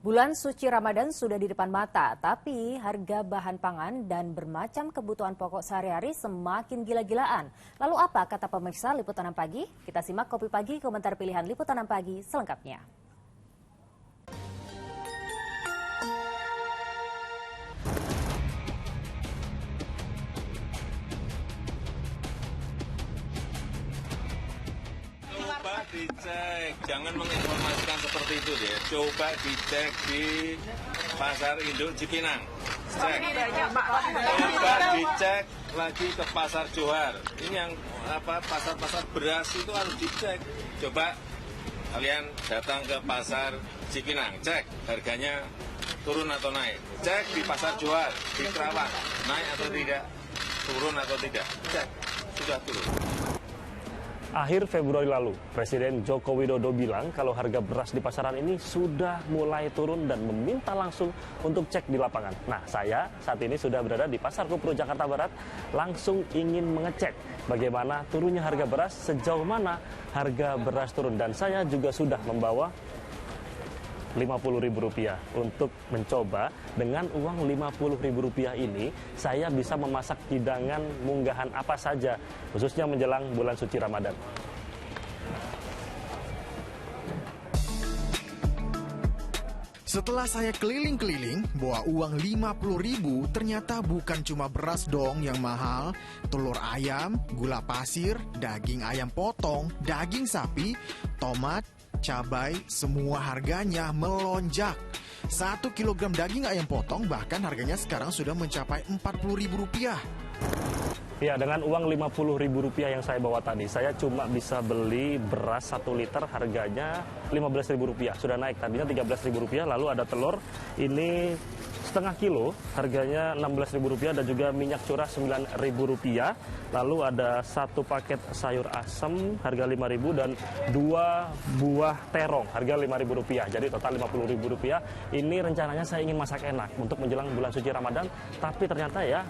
Bulan suci Ramadan sudah di depan mata, tapi harga bahan pangan dan bermacam kebutuhan pokok sehari-hari semakin gila-gilaan. Lalu apa kata pemirsa Liputan 6 Pagi? Kita simak Kopi Pagi, komentar pilihan Liputan 6 Pagi selengkapnya. Coba dicek, jangan menginformasikan seperti itu ya. Coba dicek di Pasar Induk Cipinang. Cek. Coba dicek lagi ke Pasar Johar. Ini yang pasar-pasar beras itu harus dicek. Coba kalian datang ke Pasar Cipinang, cek harganya turun atau naik. Cek di Pasar Johar, di Kerawang, naik atau tidak, turun atau tidak. Cek, sudah turun. Akhir Februari lalu, Presiden Joko Widodo bilang kalau harga beras di pasaran ini sudah mulai turun dan meminta langsung untuk cek di lapangan. Nah, saya saat ini sudah berada di Pasar Kupro, Jakarta Barat, langsung ingin mengecek bagaimana turunnya harga beras, sejauh mana harga beras turun. Dan saya juga sudah membawa Rp50.000 untuk mencoba dengan uang Rp50.000 ini saya bisa memasak hidangan munggahan apa saja, khususnya menjelang bulan suci Ramadan. Setelah saya keliling-keliling, bawa uang Rp50.000, ternyata bukan cuma beras dong yang mahal, telur ayam, gula pasir, daging ayam potong, daging sapi, tomat, cabai, semua harganya melonjak. 1 kilogram daging ayam potong bahkan harganya sekarang sudah mencapai Rp40.000. Ya, dengan uang Rp50.000 yang saya bawa tadi, saya cuma bisa beli beras 1 liter harganya Rp15.000. Sudah naik, tadinya Rp13.000, lalu ada telur, ini setengah kilo, harganya Rp16.000 dan juga minyak curah Rp9.000. Lalu ada 1 paket sayur asem harga Rp5.000 dan 2 buah terong harga Rp5.000. Jadi total Rp50.000. Ini rencananya saya ingin masak enak untuk menjelang bulan suci Ramadan, tapi ternyata ya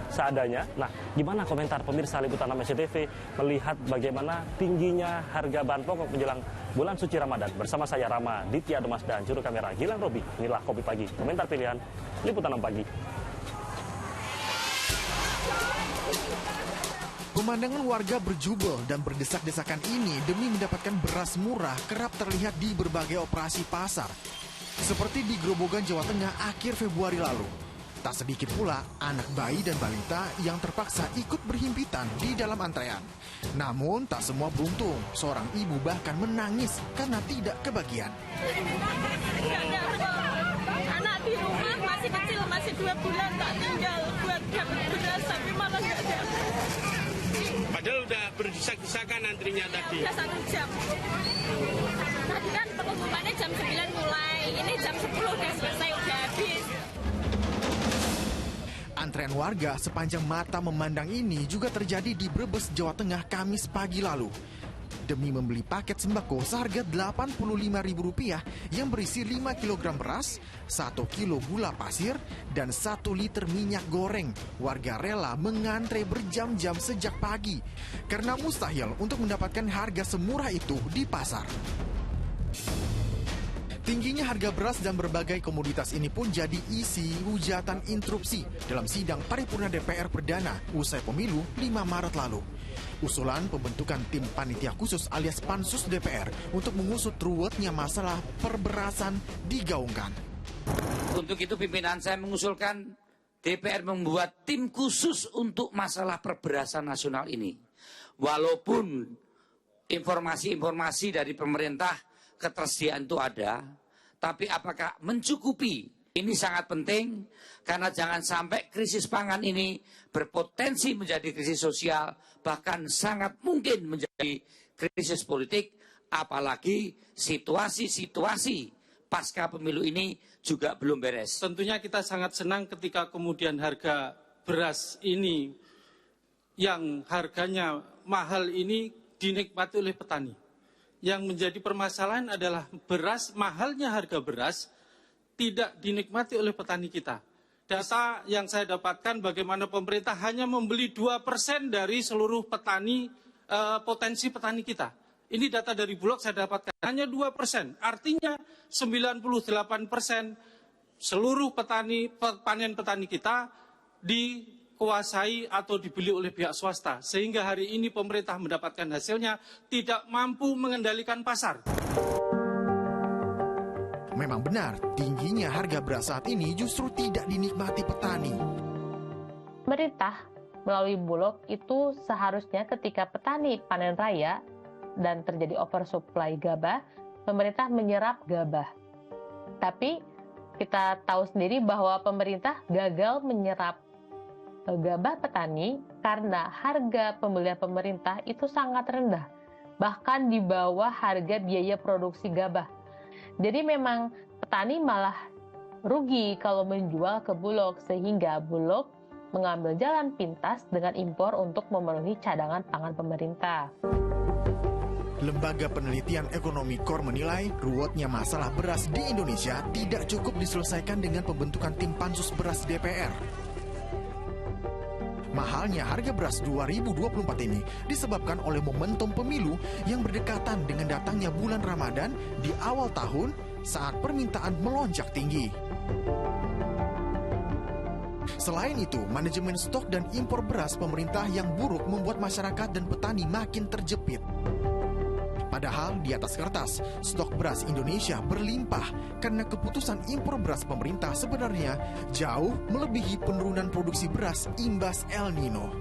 seadanya. Nah, gimana komentar pemirsa Liputan 6 SCTV melihat bagaimana tingginya harga bahan pokok menjelang bulan suci Ramadan? Bersama saya Rama Ditya Demas dan juru kamera Gilang Robi. Inilah Kopi Pagi, komentar pilihan Liputan 6 Pagi. Pemandangan warga berjubel dan berdesak-desakan ini demi mendapatkan beras murah kerap terlihat di berbagai operasi pasar. Seperti di Grobogan, Jawa Tengah akhir Februari lalu. Tak sedikit pula anak bayi dan balita yang terpaksa ikut berhimpitan di dalam antrean. Namun tak semua beruntung, seorang ibu bahkan menangis karena tidak kebagian. Anak di rumah masih kecil, masih 2 bulan, tak tinggal buat dapat beras, tapi malah nggak ada. Padahal udah berdesak-desakan antrinya tadi. Udah 1 jam. Tadi kan pengumumannya jam 9 mulai, ini jam 10 udah selesai, udah habis. Antrean warga sepanjang mata memandang ini juga terjadi di Brebes, Jawa Tengah, Kamis pagi lalu. Demi membeli paket sembako seharga Rp85.000 yang berisi 5 kg beras, 1 kilo gula pasir, dan 1 liter minyak goreng, warga rela mengantre berjam-jam sejak pagi karena mustahil untuk mendapatkan harga semurah itu di pasar. Tingginya harga beras dan berbagai komoditas ini pun jadi isi hujatan interupsi dalam sidang paripurna DPR Perdana usai pemilu 5 Maret lalu. Usulan pembentukan tim panitia khusus alias Pansus DPR untuk mengusut ruwetnya masalah perberasan digaungkan. Untuk itu pimpinan saya mengusulkan DPR membuat tim khusus untuk masalah perberasan nasional ini. Walaupun informasi-informasi dari pemerintah ketersediaan itu ada, tapi apakah mencukupi? Ini sangat penting karena jangan sampai krisis pangan ini berpotensi menjadi krisis sosial, bahkan sangat mungkin menjadi krisis politik, apalagi situasi-situasi pasca pemilu ini juga belum beres. Tentunya kita sangat senang ketika kemudian harga beras ini yang harganya mahal ini dinikmati oleh petani. Yang menjadi permasalahan adalah beras, mahalnya harga beras tidak dinikmati oleh petani kita. Data yang saya dapatkan bagaimana pemerintah hanya membeli 2% dari seluruh petani, potensi petani kita. Ini data dari Bulog saya dapatkan, hanya 2%. Artinya 98% seluruh panen petani kita dikuasai atau dibeli oleh pihak swasta. Sehingga hari ini pemerintah mendapatkan hasilnya tidak mampu mengendalikan pasar. Memang benar, tingginya harga beras saat ini justru tidak dinikmati petani. Pemerintah melalui Bulog itu seharusnya ketika petani panen raya dan terjadi oversupply gabah, pemerintah menyerap gabah. Tapi kita tahu sendiri bahwa pemerintah gagal menyerap gabah petani karena harga pembelian pemerintah itu sangat rendah, bahkan di bawah harga biaya produksi gabah. Jadi memang petani malah rugi kalau menjual ke Bulog, sehingga Bulog mengambil jalan pintas dengan impor untuk memenuhi cadangan pangan pemerintah. Lembaga Penelitian Ekonomi KOR menilai ruwetnya masalah beras di Indonesia tidak cukup diselesaikan dengan pembentukan tim pansus beras DPR. Mahalnya harga beras 2024 ini disebabkan oleh momentum pemilu yang berdekatan dengan datangnya bulan Ramadan di awal tahun saat permintaan melonjak tinggi. Selain itu, manajemen stok dan impor beras pemerintah yang buruk membuat masyarakat dan petani makin terjepit. Padahal di atas kertas, stok beras Indonesia berlimpah karena keputusan impor beras pemerintah sebenarnya jauh melebihi penurunan produksi beras imbas El Nino.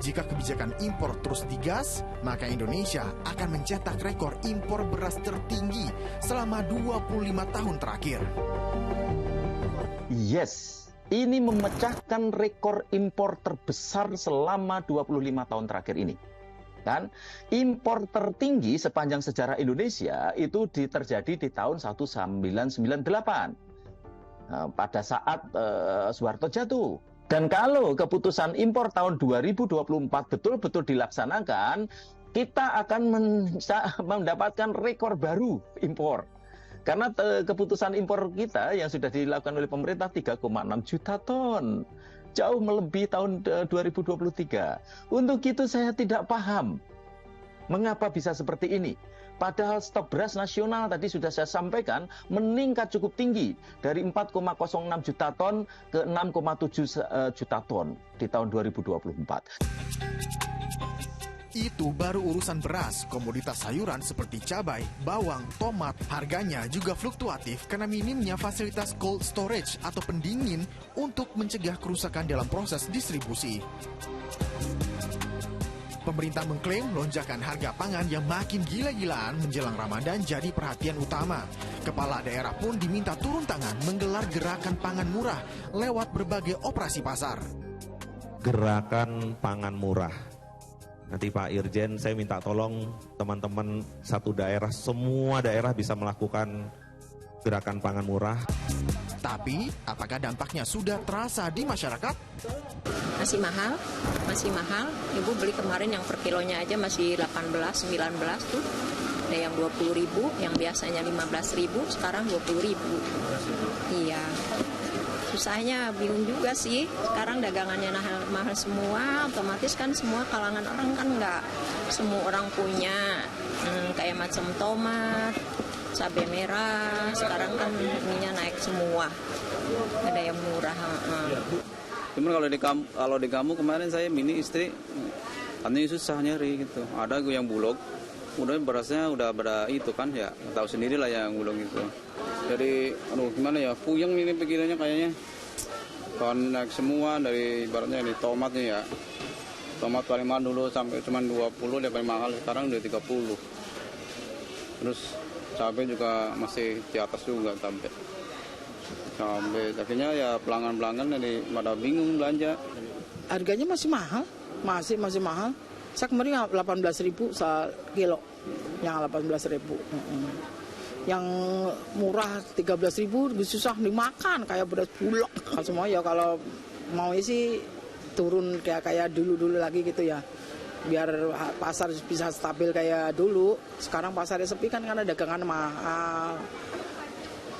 Jika kebijakan impor terus digas, maka Indonesia akan mencetak rekor impor beras tertinggi selama 25 tahun terakhir. Yes, ini memecahkan rekor impor terbesar selama 25 tahun terakhir ini. Dan impor tertinggi sepanjang sejarah Indonesia itu terjadi di tahun 1998 pada saat Soeharto jatuh. Dan kalau keputusan impor tahun 2024 betul-betul dilaksanakan, kita akan mendapatkan rekor baru impor. Karena keputusan impor kita yang sudah dilakukan oleh pemerintah 3,6 juta ton. Jauh melebihi tahun 2023. Untuk itu saya tidak paham mengapa bisa seperti ini. Padahal stok beras nasional tadi sudah saya sampaikan meningkat cukup tinggi dari 4,06 juta ton ke 6,7 juta ton di tahun 2024. Itu baru urusan beras. Komoditas sayuran seperti cabai, bawang, tomat, harganya juga fluktuatif karena minimnya fasilitas cold storage atau pendingin untuk mencegah kerusakan dalam proses distribusi. Pemerintah mengklaim lonjakan harga pangan yang makin gila-gilaan menjelang Ramadan jadi perhatian utama. Kepala daerah pun diminta turun tangan menggelar gerakan pangan murah lewat berbagai operasi pasar. Gerakan pangan murah. Nanti Pak Irjen, saya minta tolong teman-teman satu daerah, semua daerah bisa melakukan gerakan pangan murah. Tapi, apakah dampaknya sudah terasa di masyarakat? Masih mahal. Ibu beli kemarin yang per kilonya aja masih 18, 19 tuh. Ada yang 20.000, yang biasanya 15.000, sekarang 20.000. Iya. Susahnya bingung juga sih, sekarang dagangannya mahal semua, otomatis kan semua kalangan orang kan nggak semua orang punya, kayak macam tomat, cabai merah, sekarang kan ininya naik semua, ada yang murah. Cuman kalau di kamu kemarin saya mini istri, katanya susah nyari gitu, ada gue yang Bulog, udah berasnya udah pada itu kan ya, tahu sendiri lah yang Bulog itu. Jadi, gimana ya, puyeng ini pikirannya kayaknya. Kan naik semua dari ibaratnya ini tomatnya ya. Tomat paling mahal dulu sampai cuma 20, dia paling mahal sekarang udah 30. Terus cabai juga masih di atas juga sampai. Akhirnya ya pelanggan-pelanggan jadi pada bingung belanja. Harganya masih mahal, masih mahal. Saya kemarin 18.000 sekilo, yang 18.000. Yang murah 13.000 lebih susah dimakan kayak beras bulog. Semua ya kalau mau sih turun kayak dulu lagi gitu ya. Biar pasar bisa stabil kayak dulu. Sekarang pasarnya sepi kan karena dagangan mahal.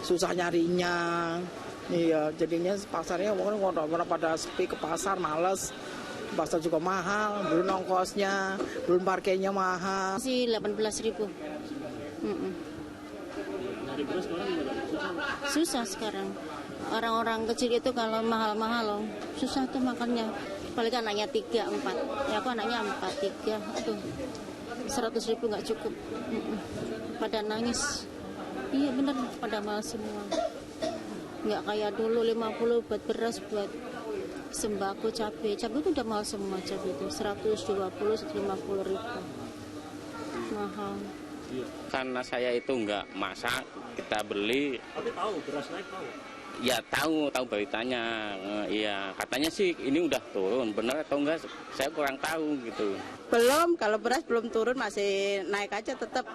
Susah nyarinya. Iya, jadinya pasarnya mungkin pada sepi ke pasar males. Pasar juga mahal, belum ongkosnya, belum parkirnya mahal. Masih 18.000. Susah sekarang. Orang-orang kecil itu kalau mahal-mahal loh, susah tuh makannya. Apalagi anaknya 3, 4. Ya aku anaknya 4, 3. Aduh, 100.000 nggak cukup. Pada nangis. Iya bener, pada mahal semua. Nggak kayak dulu 50 buat beras, buat sembako, cabai. Cabai itu udah mahal semua, cabai itu 120, 150 ribu. Mahal. Karena saya itu nggak masak, kita beli. Tapi tahu beras naik tahu. Ya tahu beritanya. Iya, katanya sih ini udah turun. Benar atau enggak? Saya kurang tahu gitu. Belum, kalau beras belum turun, masih naik aja tetap.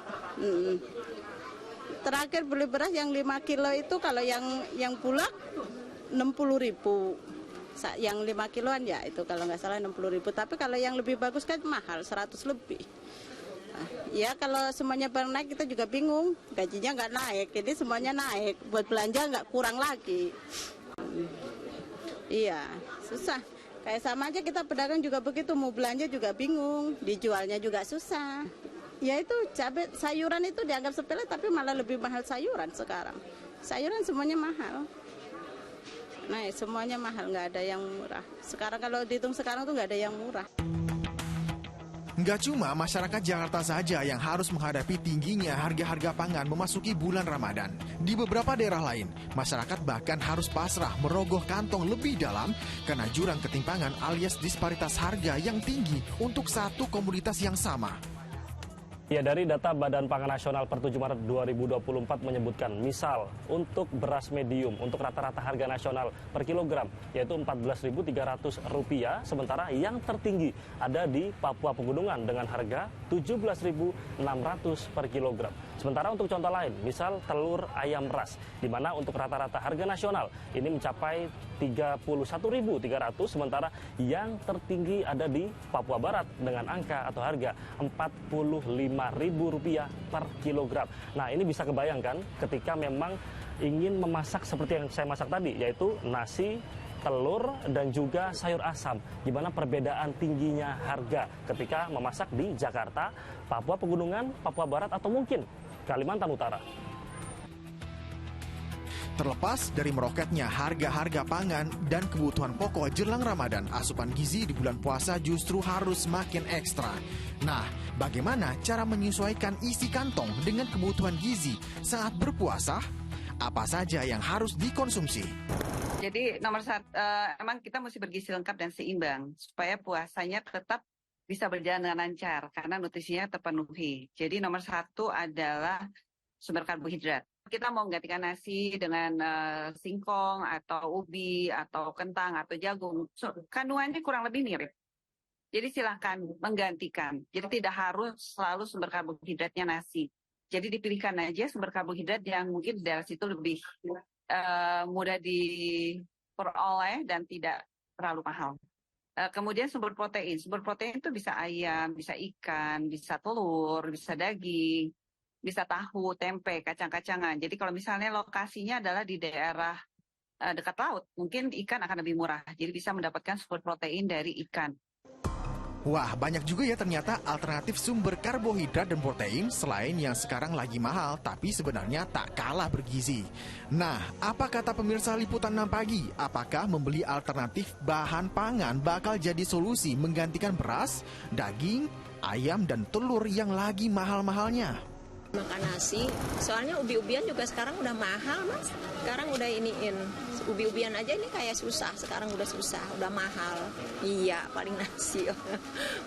Terakhir beli beras yang 5 kilo itu kalau yang bulak 60.000. Yang 5 kiloan ya itu kalau nggak salah 60.000. Tapi kalau yang lebih bagus kan mahal, 100 lebih. Ya kalau semuanya barang naik kita juga bingung, gajinya nggak naik, jadi semuanya naik, buat belanja nggak kurang lagi. Iya, susah. Kayak sama aja kita pedagang juga begitu, mau belanja juga bingung, dijualnya juga susah. Ya itu cabai, sayuran itu dianggap sepele tapi malah lebih mahal sayuran sekarang. Sayuran semuanya mahal. Nah semuanya mahal, nggak ada yang murah. Sekarang kalau dihitung sekarang tuh nggak ada yang murah. Nggak cuma masyarakat Jakarta saja yang harus menghadapi tingginya harga-harga pangan memasuki bulan Ramadan. Di beberapa daerah lain, masyarakat bahkan harus pasrah merogoh kantong lebih dalam karena jurang ketimpangan alias disparitas harga yang tinggi untuk satu komoditas yang sama. Ya, dari data Badan Pangan Nasional per 7 Maret 2024 menyebutkan, misal untuk beras medium, untuk rata-rata harga nasional per kilogram, yaitu Rp14.300, sementara yang tertinggi ada di Papua Pegunungan dengan harga Rp17.600 per kilogram. Sementara untuk contoh lain, misal telur ayam ras, di mana untuk rata-rata harga nasional ini mencapai Rp31.300, sementara yang tertinggi ada di Papua Barat dengan angka atau harga Rp45.000 per kilogram. Nah, ini bisa kebayangkan ketika memang ingin memasak seperti yang saya masak tadi, yaitu nasi, telur, dan juga sayur asam. Gimana perbedaan tingginya harga ketika memasak di Jakarta, Papua Pegunungan, Papua Barat, atau mungkin Kalimantan Utara. Terlepas dari meroketnya harga-harga pangan dan kebutuhan pokok jelang Ramadan, asupan gizi di bulan puasa justru harus makin ekstra. Nah, bagaimana cara menyesuaikan isi kantong dengan kebutuhan gizi saat berpuasa? Apa saja yang harus dikonsumsi? Jadi nomor satu, emang kita mesti bergizi lengkap dan seimbang supaya puasanya tetap bisa berjalan dengan lancar karena nutrisinya terpenuhi. Jadi nomor satu adalah sumber karbohidrat. Kita mau menggantikan nasi dengan singkong atau ubi atau kentang atau jagung, kandungannya kurang lebih mirip. Jadi silahkan menggantikan. Jadi tidak harus selalu sumber karbohidratnya nasi. Jadi dipilihkan aja sumber karbohidrat yang mungkin dari situ lebih mudah diperoleh dan tidak terlalu mahal. Kemudian sumber protein itu bisa ayam, bisa ikan, bisa telur, bisa daging, bisa tahu, tempe, kacang-kacangan. Jadi kalau misalnya lokasinya adalah di daerah dekat laut, mungkin ikan akan lebih murah. Jadi bisa mendapatkan sumber protein dari ikan. Wah, banyak juga ya ternyata alternatif sumber karbohidrat dan protein selain yang sekarang lagi mahal tapi sebenarnya tak kalah bergizi. Nah, apa kata pemirsa Liputan 6 Pagi? Apakah membeli alternatif bahan pangan bakal jadi solusi menggantikan beras, daging, ayam, dan telur yang lagi mahal-mahalnya? Makan nasi, soalnya ubi-ubian juga sekarang udah mahal, Mas. Sekarang udah iniin, ubi-ubian aja ini kayak susah, sekarang udah susah, udah mahal. Iya, paling nasi.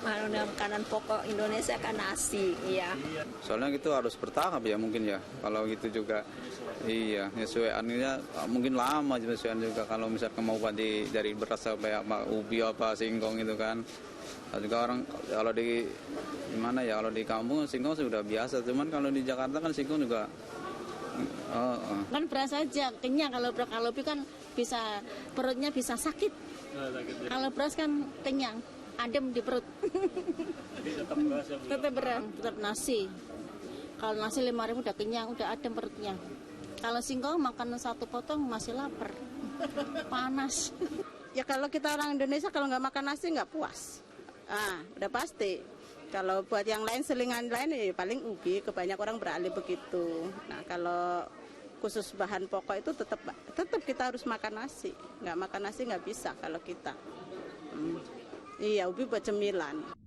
Mahal, udah makanan pokok Indonesia kan nasi, iya. Soalnya gitu harus bertahap ya mungkin ya, kalau gitu juga. Iya, nyesuaiannya mungkin lama nyesuaian juga kalau misalkan mau dari beras sampai apa, ubi apa, singkong itu kan. Juga orang kalau di gimana ya, kalau di kampung singkong sudah biasa, cuman kalau di Jakarta kan singkong juga kan beras aja kenyang, kalau ubi kan bisa perutnya bisa sakit. Kalau beras kan kenyang, adem di perut. Tetap beras, tetap nasi. Kalau nasi 5.000 udah kenyang, udah adem perutnya. Kalau singkong makan satu potong masih lapar, panas. Ya kalau kita orang Indonesia kalau nggak makan nasi nggak puas. Udah pasti. Kalau buat yang lain selingan lain ya paling ubi, kebanyak orang beralih begitu. Nah kalau khusus bahan pokok itu tetap kita harus makan nasi. Nggak makan nasi nggak bisa kalau kita. Iya, ubi buat cemilan.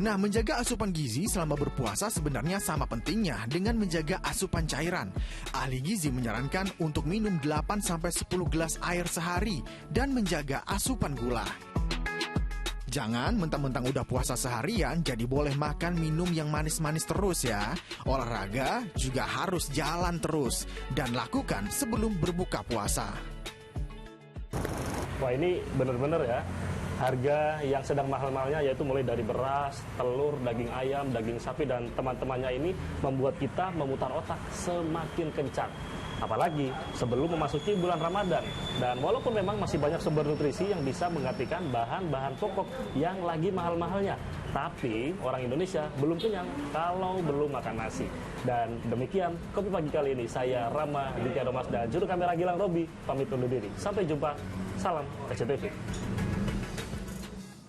Nah, menjaga asupan gizi selama berpuasa sebenarnya sama pentingnya dengan menjaga asupan cairan. Ahli gizi menyarankan untuk minum 8-10 gelas air sehari dan menjaga asupan gula. Jangan mentang-mentang udah puasa seharian jadi boleh makan minum yang manis-manis terus ya. Olahraga juga harus jalan terus dan lakukan sebelum berbuka puasa. Wah, ini bener-bener ya. Harga yang sedang mahal-mahalnya yaitu mulai dari beras, telur, daging ayam, daging sapi dan teman-temannya ini membuat kita memutar otak semakin kencang. Apalagi sebelum memasuki bulan Ramadan. Dan walaupun memang masih banyak sumber nutrisi yang bisa menggantikan bahan-bahan pokok yang lagi mahal-mahalnya, tapi orang Indonesia belum kenyang kalau belum makan nasi. Dan demikian Kopi Pagi kali ini. Saya Rama Dika Domas dan juru kamera Gilang Robi pamit undur diri. Sampai jumpa. Salam SCTV.